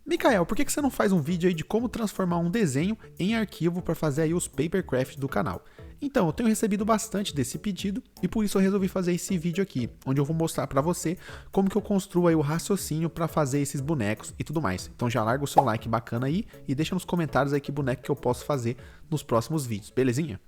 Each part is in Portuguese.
Mikael, por que você não faz um vídeo aí de como transformar um desenho em arquivo para fazer aí os papercraft do canal? Então, eu tenho recebido bastante desse pedido e por isso eu resolvi fazer esse vídeo aqui, onde eu vou mostrar para você como que eu construo aí o raciocínio para fazer esses bonecos e tudo mais. Então já larga o seu like bacana aí e deixa nos comentários aí que boneco que eu posso fazer nos próximos vídeos, belezinha?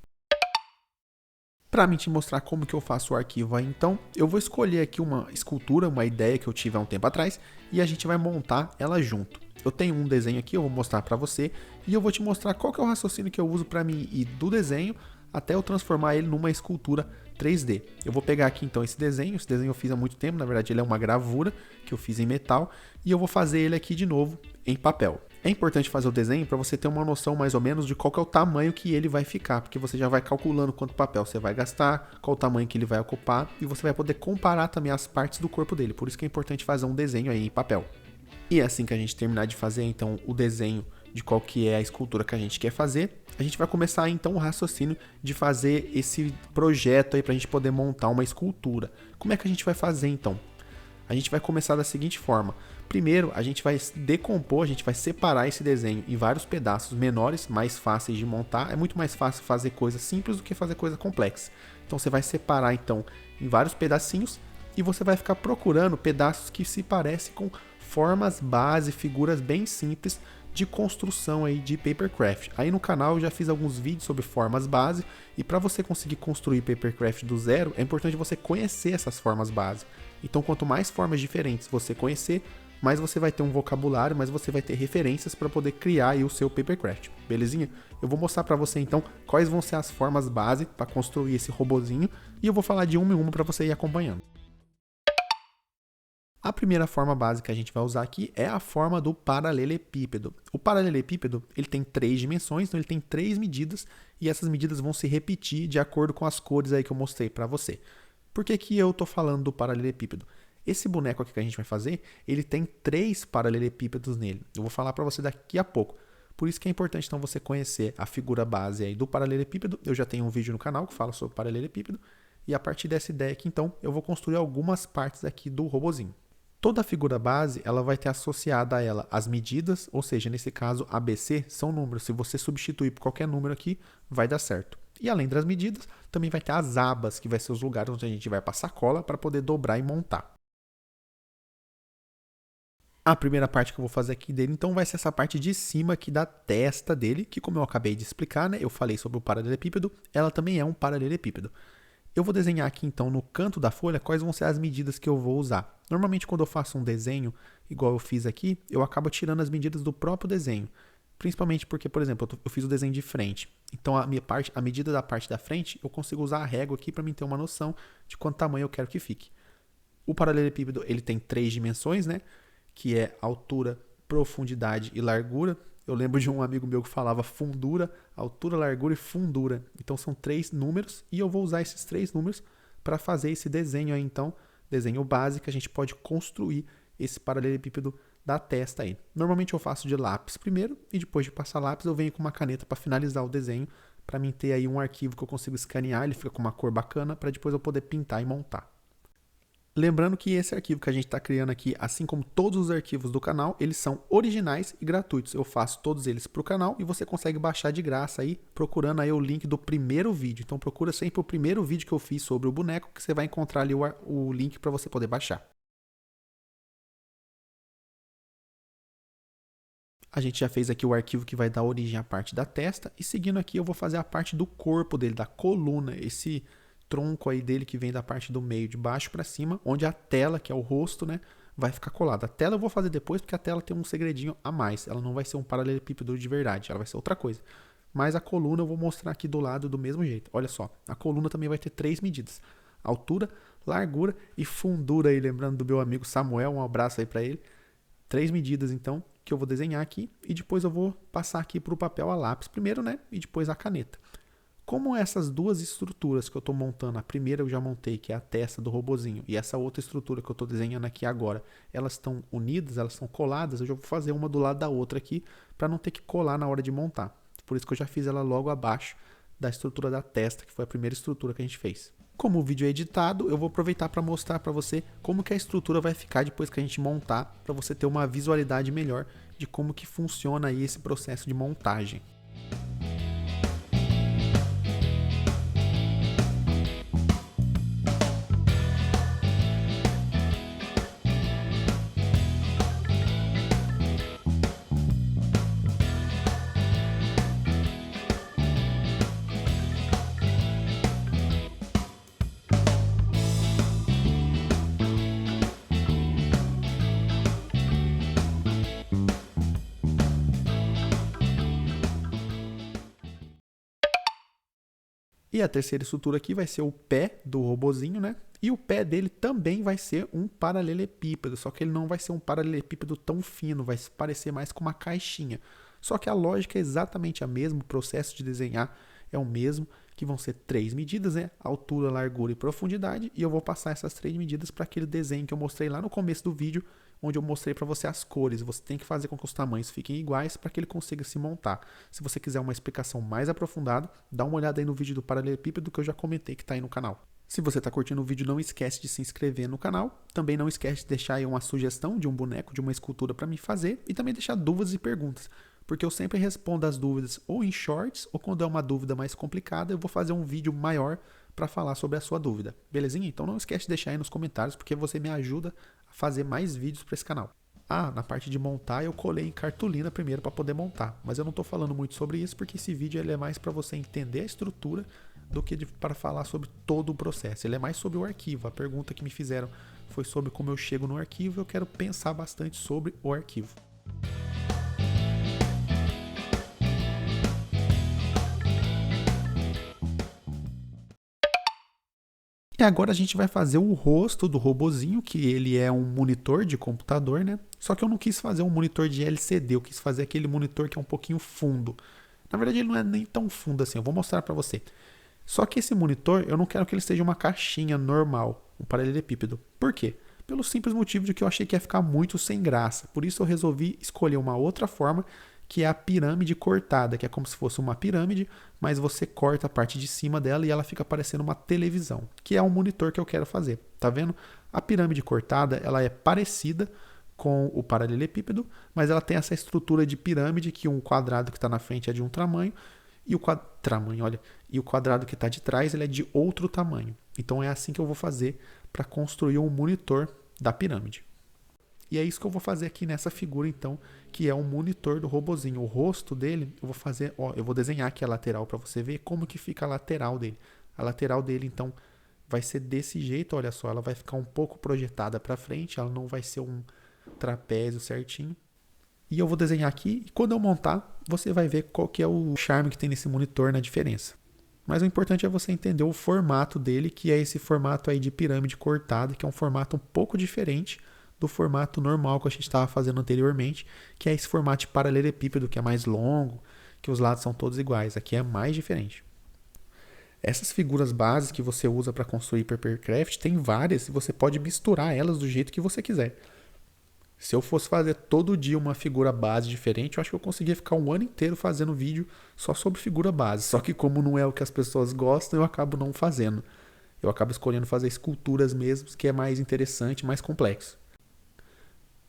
Para mim te mostrar como que eu faço o arquivo aí, então, eu vou escolher aqui uma escultura, uma ideia que eu tive há um tempo atrás e a gente vai montar ela junto. Eu tenho um desenho aqui, eu vou mostrar para você e eu vou te mostrar qual que é o raciocínio que eu uso para mim ir do desenho até eu transformar ele numa escultura 3D. Eu vou pegar aqui então esse desenho eu fiz há muito tempo, na verdade ele é uma gravura que eu fiz em metal e eu vou fazer ele aqui de novo em papel. É importante fazer o desenho para você ter uma noção mais ou menos de qual que é o tamanho que ele vai ficar, porque você já vai calculando quanto papel você vai gastar, qual o tamanho que ele vai ocupar e você vai poder comparar também as partes do corpo dele. Por isso que é importante fazer um desenho aí em papel. E assim que a gente terminar de fazer então o desenho de qual que é a escultura que a gente quer fazer, a gente vai começar então o raciocínio de fazer esse projeto aí para a gente poder montar uma escultura. Como é que a gente vai fazer então? A gente vai começar da seguinte forma. Primeiro, a gente vai decompor, a gente vai separar esse desenho em vários pedaços menores, mais fáceis de montar. É muito mais fácil fazer coisa simples do que fazer coisa complexa. Então você vai separar então em vários pedacinhos e você vai ficar procurando pedaços que se parecem com formas base, figuras bem simples de construção aí de papercraft. Aí no canal eu já fiz alguns vídeos sobre formas base e para você conseguir construir papercraft do zero, é importante você conhecer essas formas base. Então quanto mais formas diferentes você conhecer, mais você vai ter um vocabulário, mais você vai ter referências para poder criar aí o seu papercraft, belezinha? Eu vou mostrar para você então quais vão ser as formas base para construir esse robozinho e eu vou falar de uma em uma para você ir acompanhando. A primeira forma básica que a gente vai usar aqui é a forma do paralelepípedo. O paralelepípedo ele tem 3 dimensões, então ele tem 3 medidas e essas medidas vão se repetir de acordo com as cores aí que eu mostrei para você. Por que que eu estou falando do paralelepípedo? Esse boneco aqui que a gente vai fazer, ele tem 3 paralelepípedos nele. Eu vou falar para você daqui a pouco. Por isso que é importante então você conhecer a figura base aí do paralelepípedo. Eu já tenho um vídeo no canal que fala sobre paralelepípedo e a partir dessa ideia aqui então eu vou construir algumas partes aqui do robozinho. Toda a figura base ela vai ter associada a ela as medidas, ou seja, nesse caso ABC são números. Se você substituir por qualquer número aqui, vai dar certo. E além das medidas, também vai ter as abas, que vai ser os lugares onde a gente vai passar cola para poder dobrar e montar. A primeira parte que eu vou fazer aqui dele, então, vai ser essa parte de cima aqui da testa dele, que como eu acabei de explicar, né, eu falei sobre o paralelepípedo, ela também é um paralelepípedo. Eu vou desenhar aqui então no canto da folha quais vão ser as medidas que eu vou usar. Normalmente quando eu faço um desenho igual eu fiz aqui, eu acabo tirando as medidas do próprio desenho. Principalmente porque, por exemplo, eu fiz o desenho de frente. Então a medida da parte da frente, eu consigo usar a régua aqui para mim ter uma noção de quanto tamanho eu quero que fique. O paralelepípedo ele tem 3 dimensões, né? Que é altura, profundidade e largura. Eu lembro de um amigo meu que falava fundura, altura, largura e fundura. Então são 3 números e eu vou usar esses 3 números para fazer esse desenho aí então, desenho básico que a gente pode construir esse paralelepípedo da testa aí. Normalmente eu faço de lápis primeiro e depois de passar lápis eu venho com uma caneta para finalizar o desenho, para mim ter aí um arquivo que eu consigo escanear, ele fica com uma cor bacana para depois eu poder pintar e montar. Lembrando que esse arquivo que a gente está criando aqui, assim como todos os arquivos do canal, eles são originais e gratuitos. Eu faço todos eles para o canal e você consegue baixar de graça aí, procurando aí o link do primeiro vídeo. Então procura sempre o primeiro vídeo que eu fiz sobre o boneco, que você vai encontrar ali o link para você poder baixar. A gente já fez aqui o arquivo que vai dar origem à parte da testa e seguindo aqui eu vou fazer a parte do corpo dele, da coluna, esse tronco aí dele que vem da parte do meio de baixo para cima, onde a tela, que é o rosto, né, vai ficar colada. A tela eu vou fazer depois porque a tela tem um segredinho a mais. Ela não vai ser um paralelepípedo de verdade, ela vai ser outra coisa. Mas a coluna eu vou mostrar aqui do lado do mesmo jeito. Olha só, a coluna também vai ter 3 medidas. Altura, largura e fundura aí, lembrando do meu amigo Samuel, um abraço aí para ele. 3 medidas então que eu vou desenhar aqui e depois eu vou passar aqui para o papel a lápis primeiro, né, e depois a caneta. Como essas duas estruturas que eu estou montando, a primeira eu já montei, que é a testa do robozinho, e essa outra estrutura que eu estou desenhando aqui agora, elas estão unidas, elas estão coladas, eu já vou fazer uma do lado da outra aqui, para não ter que colar na hora de montar. Por isso que eu já fiz ela logo abaixo da estrutura da testa, que foi a primeira estrutura que a gente fez. Como o vídeo é editado, eu vou aproveitar para mostrar para você como que a estrutura vai ficar depois que a gente montar, para você ter uma visualidade melhor de como que funciona aí esse processo de montagem. E a terceira estrutura aqui vai ser o pé do robozinho, né? E o pé dele também vai ser um paralelepípedo, só que ele não vai ser um paralelepípedo tão fino, vai parecer mais com uma caixinha. Só que a lógica é exatamente a mesma, o processo de desenhar é o mesmo, que vão ser 3 medidas, né? Altura, largura e profundidade, e eu vou passar essas 3 medidas para aquele desenho que eu mostrei lá no começo do vídeo, onde eu mostrei para você as cores. Você tem que fazer com que os tamanhos fiquem iguais para que ele consiga se montar. Se você quiser uma explicação mais aprofundada, dá uma olhada aí no vídeo do paralelepípedo que eu já comentei que está aí no canal. Se você está curtindo o vídeo, não esquece de se inscrever no canal. Também não esquece de deixar aí uma sugestão de um boneco, de uma escultura para me fazer. E também deixar dúvidas e perguntas, porque eu sempre respondo as dúvidas ou em shorts, ou quando é uma dúvida mais complicada, eu vou fazer um vídeo maior para falar sobre a sua dúvida. Belezinha? Então não esquece de deixar aí nos comentários, porque você me ajuda a fazer mais vídeos para esse canal. Ah, na parte de montar eu colei em cartolina primeiro para poder montar, mas eu não estou falando muito sobre isso porque esse vídeo ele é mais para você entender a estrutura do que para falar sobre todo o processo. Ele é mais sobre o arquivo. A pergunta que me fizeram foi sobre como eu chego no arquivo, eu quero pensar bastante sobre o arquivo. E agora a gente vai fazer o rosto do robozinho, que ele é um monitor de computador, né? Só que eu não quis fazer um monitor de LCD, eu quis fazer aquele monitor que é um pouquinho fundo. Na verdade ele não é nem tão fundo assim, eu vou mostrar para você. Só que esse monitor, eu não quero que ele seja uma caixinha normal, um paralelepípedo. Por quê? Pelo simples motivo de que eu achei que ia ficar muito sem graça. Por isso eu resolvi escolher uma outra forma, que é a pirâmide cortada, que é como se fosse uma pirâmide, mas você corta a parte de cima dela e ela fica parecendo uma televisão, que é um monitor que eu quero fazer. Tá vendo? A pirâmide cortada, ela é parecida com o paralelepípedo, mas ela tem essa estrutura de pirâmide, que um quadrado que está na frente é de um tamanho, e o quadrado que está de trás ele é de outro tamanho. Então é assim que eu vou fazer para construir um monitor da pirâmide. E é isso que eu vou fazer aqui nessa figura, então, que é um monitor do robozinho. O rosto dele, eu vou fazer, eu vou desenhar aqui a lateral para você ver como que fica a lateral dele. A lateral dele, então, vai ser desse jeito, olha só, ela vai ficar um pouco projetada para frente, ela não vai ser um trapézio certinho. E eu vou desenhar aqui, e quando eu montar, você vai ver qual que é o charme que tem nesse monitor na diferença. Mas o importante é você entender o formato dele, que é esse formato aí de pirâmide cortada, que é um formato um pouco diferente do formato normal que a gente estava fazendo anteriormente, que é esse formato de paralelepípedo, que é mais longo, que os lados são todos iguais. Aqui é mais diferente. Essas figuras bases que você usa para construir Papercraft, tem várias e você pode misturar elas do jeito que você quiser. Se eu fosse fazer todo dia uma figura base diferente, eu acho que eu conseguia ficar um ano inteiro fazendo vídeo só sobre figura base. Só que como não é o que as pessoas gostam, eu acabo não fazendo. Eu acabo escolhendo fazer esculturas mesmo, que é mais interessante, mais complexo.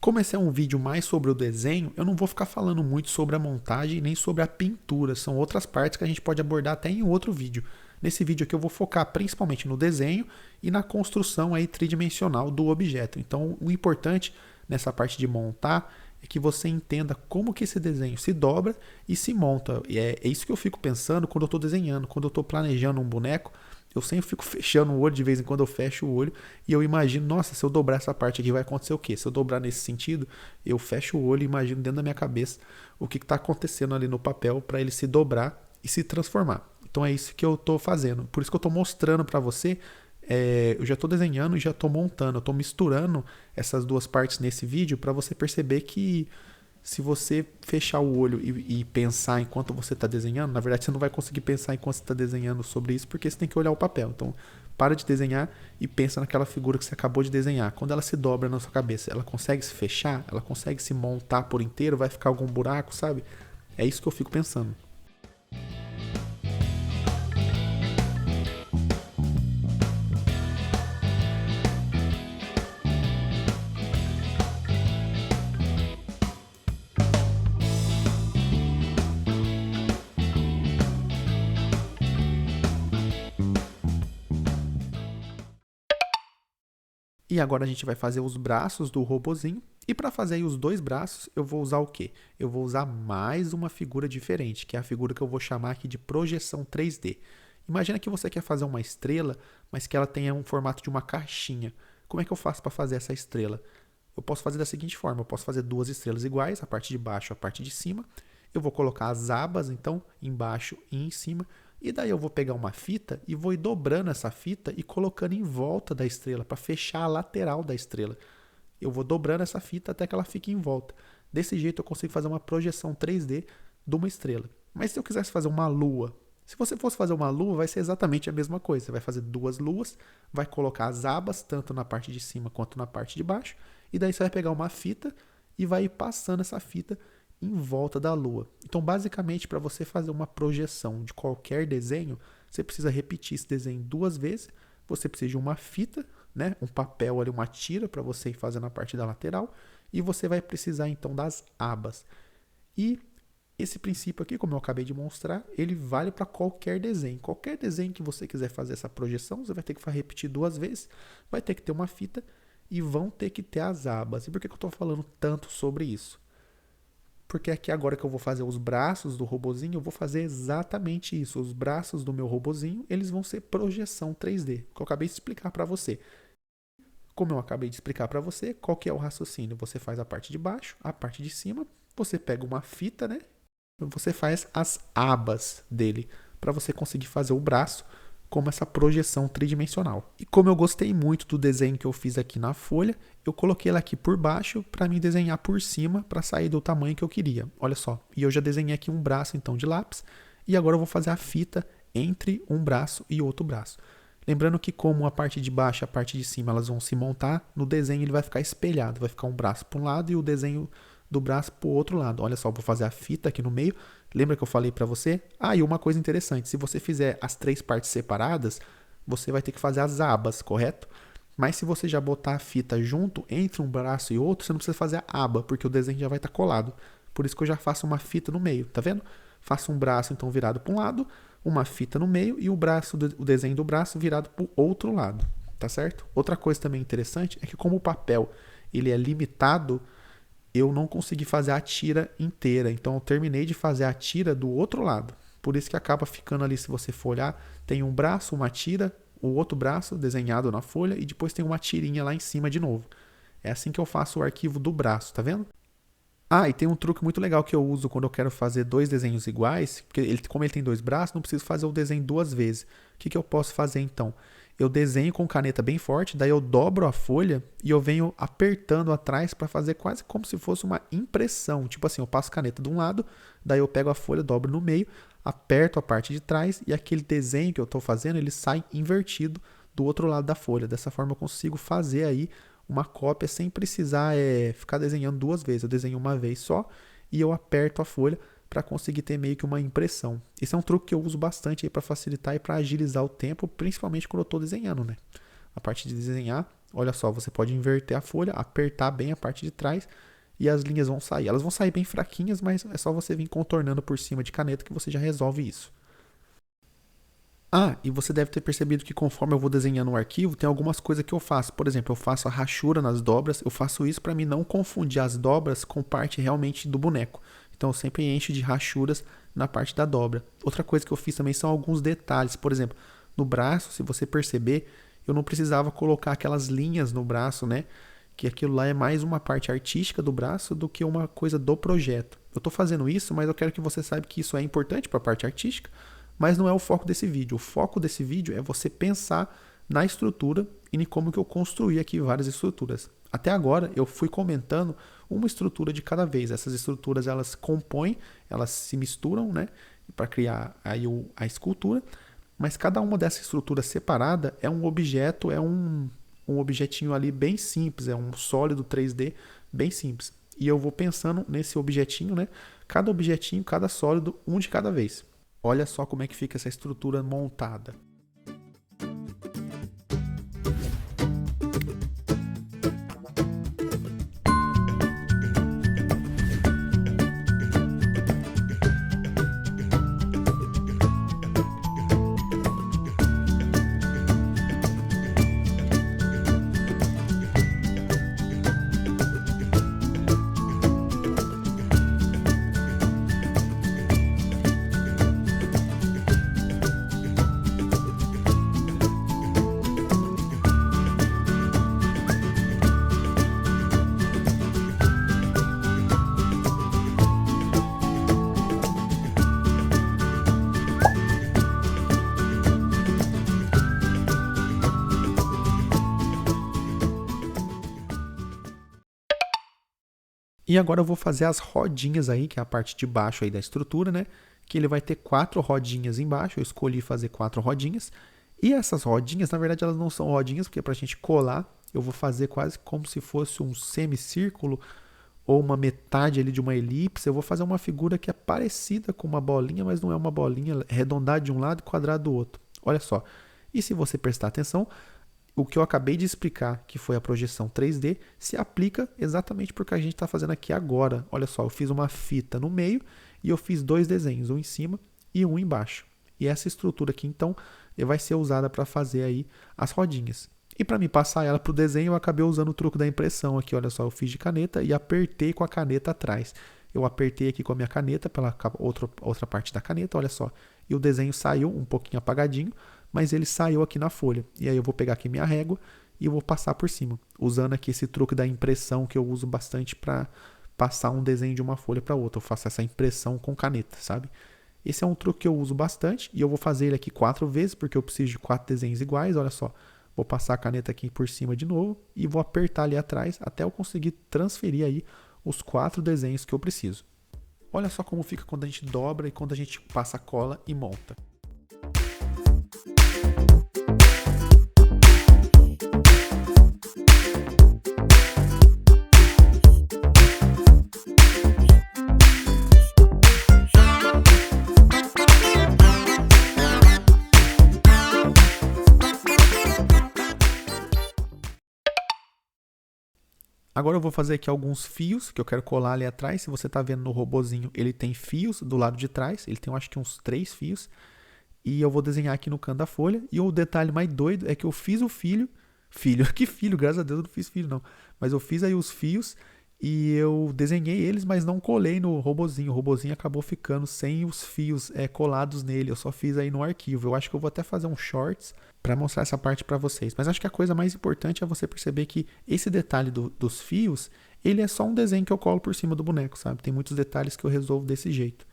Como esse é um vídeo mais sobre o desenho, eu não vou ficar falando muito sobre a montagem nem sobre a pintura. São outras partes que a gente pode abordar até em outro vídeo. Nesse vídeo aqui eu vou focar principalmente no desenho e na construção aí tridimensional do objeto. Então o importante nessa parte de montar é que você entenda como que esse desenho se dobra e se monta. E é isso que eu fico pensando quando eu estou desenhando, quando eu estou planejando um boneco. Eu sempre fico fechando o olho, de vez em quando eu fecho o olho e eu imagino, nossa, se eu dobrar essa parte aqui vai acontecer o quê? Se eu dobrar nesse sentido, eu fecho o olho e imagino dentro da minha cabeça o que está acontecendo ali no papel para ele se dobrar e se transformar. Então é isso que eu estou fazendo. Por isso que eu estou mostrando para você, eu já estou desenhando e já estou montando, eu estou misturando essas duas partes nesse vídeo para você perceber que se você fechar o olho e pensar enquanto você está desenhando, na verdade você não vai conseguir pensar enquanto você está desenhando sobre isso, porque você tem que olhar o papel. Então, para de desenhar e pensa naquela figura que você acabou de desenhar. Quando ela se dobra na sua cabeça, ela consegue se fechar? Ela consegue se montar por inteiro? Vai ficar algum buraco, sabe? É isso que eu fico pensando. E agora a gente vai fazer os braços do robozinho. E para fazer aí os dois braços, eu vou usar o quê? Eu vou usar mais uma figura diferente, que é a figura que eu vou chamar aqui de projeção 3D. Imagina que você quer fazer uma estrela, mas que ela tenha um formato de uma caixinha. Como é que eu faço para fazer essa estrela? Eu posso fazer da seguinte forma, eu posso fazer duas estrelas iguais, a parte de baixo e a parte de cima. Eu vou colocar as abas, então, embaixo e em cima. E daí eu vou pegar uma fita e vou ir dobrando essa fita e colocando em volta da estrela, para fechar a lateral da estrela. Eu vou dobrando essa fita até que ela fique em volta. Desse jeito eu consigo fazer uma projeção 3D de uma estrela. Mas se eu quisesse fazer uma lua, se você fosse fazer uma lua, vai ser exatamente a mesma coisa. Você vai fazer duas luas, vai colocar as abas, tanto na parte de cima quanto na parte de baixo, e daí você vai pegar uma fita e vai ir passando essa fita em volta da lua. Então, basicamente, para você fazer uma projeção de qualquer desenho, você precisa repetir esse desenho duas vezes, você precisa de uma fita, né, um papel ali, uma tira para você ir fazendo a parte da lateral, e você vai precisar então das abas. E esse princípio aqui, como eu acabei de mostrar, ele vale para qualquer desenho. Qualquer desenho que você quiser fazer essa projeção, você vai ter que repetir duas vezes, vai ter que ter uma fita e vão ter que ter as abas. E por que eu estou falando tanto sobre isso? Porque aqui agora que eu vou fazer os braços do robozinho, eu vou fazer exatamente isso. Os braços do meu robozinho, eles vão ser projeção 3D, que eu acabei de explicar para você. Como eu acabei de explicar para você, qual que é o raciocínio? Você faz a parte de baixo, a parte de cima, você pega uma fita, né? Você faz as abas dele para você conseguir fazer o braço como essa projeção tridimensional. E como eu gostei muito do desenho que eu fiz aqui na folha, eu coloquei ela aqui por baixo para me desenhar por cima para sair do tamanho que eu queria. Olha só, e eu já desenhei aqui um braço então de lápis e agora eu vou fazer a fita entre um braço e outro braço. Lembrando que como a parte de baixo e a parte de cima elas vão se montar, no desenho ele vai ficar espelhado, vai ficar um braço para um lado e o desenho do braço para o outro lado. Olha só, vou fazer a fita aqui no meio. Lembra que eu falei para você? Ah, e uma coisa interessante, se você fizer as três partes separadas, você vai ter que fazer as abas, correto? Mas se você já botar a fita junto, entre um braço e outro, você não precisa fazer a aba, porque o desenho já vai estar colado. Por isso que eu já faço uma fita no meio, tá vendo? Faço um braço então virado para um lado, uma fita no meio e o desenho do braço virado para o outro lado, tá certo? Outra coisa também interessante é que como o papel ele é limitado, eu não consegui fazer a tira inteira, então eu terminei de fazer a tira do outro lado. Por isso que acaba ficando ali, se você for olhar, tem um braço, uma tira, o outro braço desenhado na folha e depois tem uma tirinha lá em cima de novo. É assim que eu faço o arquivo do braço, tá vendo? Ah, e tem um truque muito legal que eu uso quando eu quero fazer dois desenhos iguais, porque como ele tem dois braços, não preciso fazer o desenho duas vezes. O que eu posso fazer então? Eu desenho com caneta bem forte, daí eu dobro a folha e eu venho apertando atrás para fazer quase como se fosse uma impressão. Tipo assim, eu passo caneta de um lado, daí eu pego a folha, dobro no meio, aperto a parte de trás e aquele desenho que eu estou fazendo, ele sai invertido do outro lado da folha. Dessa forma eu consigo fazer aí uma cópia sem precisar ficar desenhando duas vezes. Eu desenho uma vez só e eu aperto a folha para conseguir ter meio que uma impressão. Esse é um truque que eu uso bastante para facilitar e para agilizar o tempo, principalmente quando eu estou desenhando, né? A parte de desenhar, olha só, você pode inverter a folha, apertar bem a parte de trás e as linhas vão sair. Elas vão sair bem fraquinhas, mas é só você vir contornando por cima de caneta que você já resolve isso. Ah, e você deve ter percebido que conforme eu vou desenhando o arquivo, tem algumas coisas que eu faço. Por exemplo, eu faço a rachura nas dobras, eu faço isso para mim não confundir as dobras com parte realmente do boneco. Então eu sempre encho de rachuras na parte da dobra. Outra coisa que eu fiz também são alguns detalhes. Por exemplo, no braço, se você perceber, eu não precisava colocar aquelas linhas no braço, né? Que aquilo lá é mais uma parte artística do braço do que uma coisa do projeto. Eu estou fazendo isso, mas eu quero que você saiba que isso é importante para a parte artística, mas não é o foco desse vídeo. O foco desse vídeo é você pensar na estrutura e em como que eu construí aqui várias estruturas. Até agora eu fui comentando uma estrutura de cada vez. Essas estruturas elas compõem, elas se misturam, né, para criar aí a escultura, mas cada uma dessas estruturas separada é um objeto, é um objetinho ali bem simples, é um sólido 3D bem simples. E eu vou pensando nesse objetinho, né, cada objetinho, cada sólido, um de cada vez. Olha só como é que fica essa estrutura montada. E agora eu vou fazer as rodinhas aí, que é a parte de baixo aí da estrutura, né? Que ele vai ter 4 rodinhas embaixo, eu escolhi fazer 4 rodinhas. E essas rodinhas, na verdade, elas não são rodinhas, porque para a gente colar, eu vou fazer quase como se fosse um semicírculo ou uma metade ali de uma elipse. Eu vou fazer uma figura que é parecida com uma bolinha, mas não é uma bolinha, é redondada de um lado e quadrada do outro. Olha só. E se você prestar atenção, o que eu acabei de explicar, que foi a projeção 3D, se aplica exatamente porque a gente está fazendo aqui agora. Olha só, eu fiz uma fita no meio e eu fiz 2 desenhos, um em cima e um embaixo. E essa estrutura aqui, então, vai ser usada para fazer aí as rodinhas. E para me passar ela para o desenho, eu acabei usando o truque da impressão aqui. Olha só, eu fiz de caneta e apertei com a caneta atrás. Eu apertei aqui com a minha caneta pela outra parte da caneta, olha só. E o desenho saiu um pouquinho apagadinho, mas ele saiu aqui na folha. E aí eu vou pegar aqui minha régua e eu vou passar por cima, usando aqui esse truque da impressão que eu uso bastante para passar um desenho de uma folha para outra. Eu faço essa impressão com caneta, sabe? Esse é um truque que eu uso bastante e eu vou fazer ele aqui 4 vezes, porque eu preciso de 4 desenhos iguais, olha só. Vou passar a caneta aqui por cima de novo e vou apertar ali atrás até eu conseguir transferir aí os 4 desenhos que eu preciso. Olha só como fica quando a gente dobra e quando a gente passa a cola e monta. Agora eu vou fazer aqui alguns fios que eu quero colar ali atrás. Se você está vendo no robozinho, ele tem fios do lado de trás. Ele tem, eu acho que uns 3 fios. E eu vou desenhar aqui no canto da folha. E o detalhe mais doido é que eu fiz o filho. Que filho, graças a Deus eu não fiz filho não. Mas eu fiz aí os fios e eu desenhei eles, mas não colei no robozinho. O robozinho acabou ficando sem os fios colados nele. Eu só fiz aí no arquivo. Eu acho que eu vou até fazer um shorts para mostrar essa parte para vocês. Mas acho que a coisa mais importante é você perceber que esse detalhe dos fios, ele é só um desenho que eu colo por cima do boneco, sabe? Tem muitos detalhes que eu resolvo desse jeito.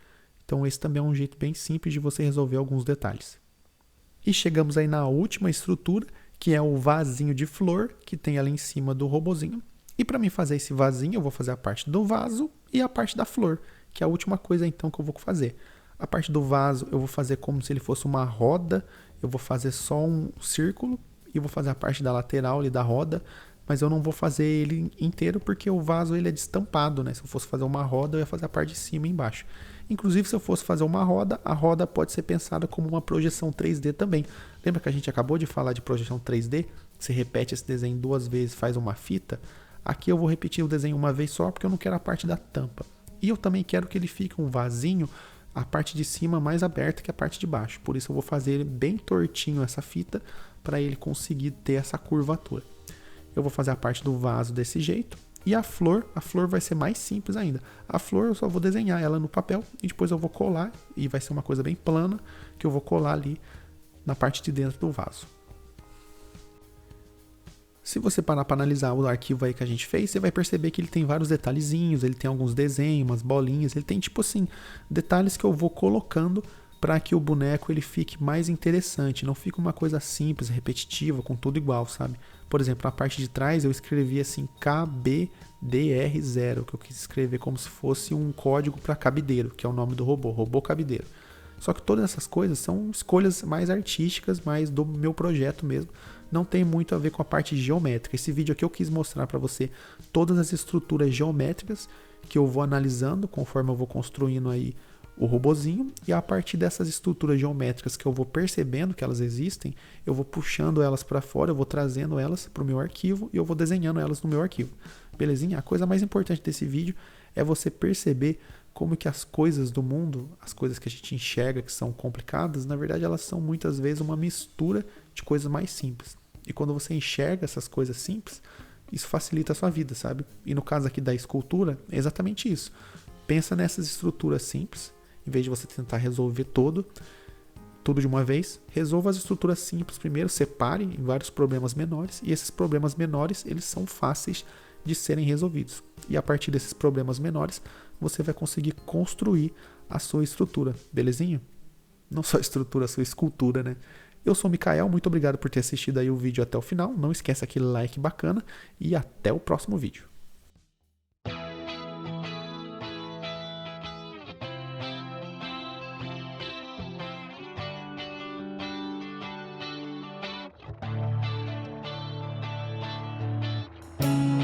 Então esse também é um jeito bem simples de você resolver alguns detalhes. E chegamos aí na última estrutura, que é o vasinho de flor, que tem ali em cima do robozinho. E para mim fazer esse vasinho, eu vou fazer a parte do vaso e a parte da flor, que é a última coisa então que eu vou fazer. A parte do vaso eu vou fazer como se ele fosse uma roda, eu vou fazer só um círculo e vou fazer a parte da lateral ali da roda, mas eu não vou fazer ele inteiro porque o vaso ele é destampado, né? Se eu fosse fazer uma roda, eu ia fazer a parte de cima e embaixo. Inclusive, se eu fosse fazer uma roda, a roda pode ser pensada como uma projeção 3D também. Lembra que a gente acabou de falar de projeção 3D? Você repete esse desenho 2 vezes, faz uma fita. Aqui eu vou repetir o desenho uma vez só, porque eu não quero a parte da tampa. E eu também quero que ele fique um vasinho, a parte de cima mais aberta que a parte de baixo. Por isso eu vou fazer ele bem tortinho essa fita, para ele conseguir ter essa curvatura. Eu vou fazer a parte do vaso desse jeito. E a flor vai ser mais simples ainda. A flor eu só vou desenhar ela no papel e depois eu vou colar. E vai ser uma coisa bem plana que eu vou colar ali na parte de dentro do vaso. Se você parar para analisar o arquivo aí que a gente fez, você vai perceber que ele tem vários detalhezinhos, ele tem alguns desenhos, umas bolinhas, ele tem tipo assim, detalhes que eu vou colocando para que o boneco ele fique mais interessante, não fique uma coisa simples, repetitiva, com tudo igual, sabe? Por exemplo, na parte de trás eu escrevi assim KBDR0, que eu quis escrever como se fosse um código para cabideiro, que é o nome do robô cabideiro. Só que todas essas coisas são escolhas mais artísticas, mais do meu projeto mesmo. Não tem muito a ver com a parte geométrica. Esse vídeo aqui eu quis mostrar para você todas as estruturas geométricas que eu vou analisando conforme eu vou construindo aí o robozinho, e a partir dessas estruturas geométricas que eu vou percebendo que elas existem, eu vou puxando elas para fora, eu vou trazendo elas para o meu arquivo e eu vou desenhando elas no meu arquivo. Belezinha? A coisa mais importante desse vídeo é você perceber como que as coisas do mundo, as coisas que a gente enxerga que são complicadas, na verdade elas são muitas vezes uma mistura de coisas mais simples. E quando você enxerga essas coisas simples, isso facilita a sua vida, sabe? E no caso aqui da escultura, é exatamente isso. Pensa nessas estruturas simples, em vez de você tentar resolver tudo de uma vez, resolva as estruturas simples primeiro, separe em vários problemas menores, e esses problemas menores, eles são fáceis de serem resolvidos. E a partir desses problemas menores, você vai conseguir construir a sua estrutura, belezinha? Não só a estrutura, a sua escultura, né? Eu sou o Mikael, muito obrigado por ter assistido aí o vídeo até o final. Não esqueça aquele like bacana e até o próximo vídeo. Tchau!